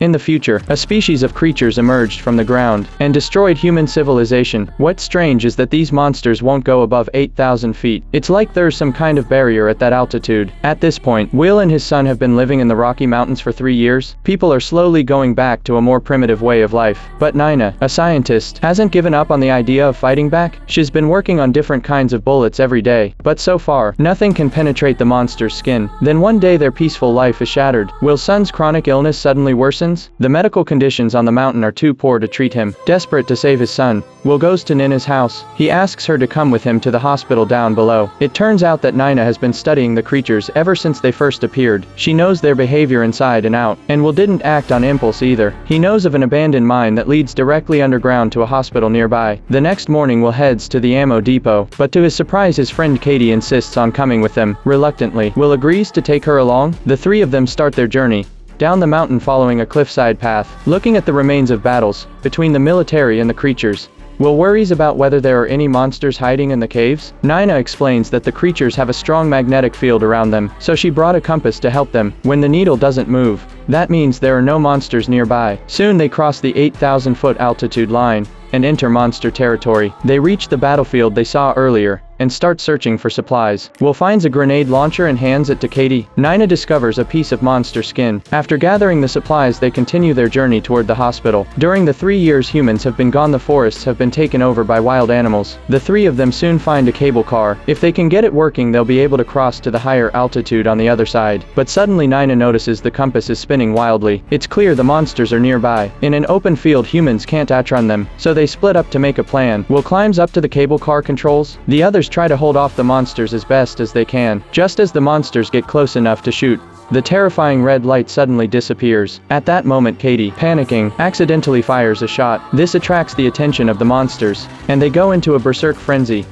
In the future, a species of creatures emerged from the ground and destroyed human civilization. What's strange is that these monsters won't go above 8,000 feet. It's like there's some kind of barrier at that altitude. At this point, Will and his son have been living in the Rocky Mountains for 3 years. People are slowly going back to a more primitive way of life. But Nina, a scientist, hasn't given up on the idea of fighting back. She's been working on different kinds of bullets every day, but so far, nothing can penetrate the monster's skin. Then one day their peaceful life is shattered. Will's son's chronic illness suddenly worsens. The medical conditions on the mountain are too poor to treat him. Desperate to save his son, Will goes to Nina's house. He asks her to come with him to the hospital down below. It turns out that Nina has been studying the creatures ever since they first appeared. She knows their behavior inside and out, and Will didn't act on impulse either. He knows of an abandoned mine that leads directly underground to a hospital nearby. The next morning Will heads to the ammo depot, but to his surprise his friend Katie insists on coming with them. Reluctantly, Will agrees to take her along. The three of them start their journey down the mountain following a cliffside path. Looking at the remains of battles between the military and the creatures, Will worries about whether there are any monsters hiding in the caves. Nina explains that the creatures have a strong magnetic field around them, so she brought a compass to help them. When the needle doesn't move, that means there are no monsters nearby. Soon they cross the 8,000-foot altitude line and enter monster territory. They reach the battlefield they saw earlier and start searching for supplies. Will finds a grenade launcher and hands it to Katie. Nina discovers a piece of monster skin. After gathering the supplies, they continue their journey toward the hospital. During the 3 years humans have been gone, the forests have been taken over by wild animals. The three of them soon find a cable car. If they can get it working, they'll be able to cross to the higher altitude on the other side. But suddenly Nina notices the compass is spinning wildly. It's clear the monsters are nearby. In an open field, humans can't outrun them, so they split up to make a plan. Will climbs up to the cable car controls. The others try to hold off the monsters as best as they can. Just as the monsters get close enough to shoot, the terrifying red light suddenly disappears. At that moment, Katie, panicking, accidentally fires a shot. This attracts the attention of the monsters, and they go into a berserk frenzy.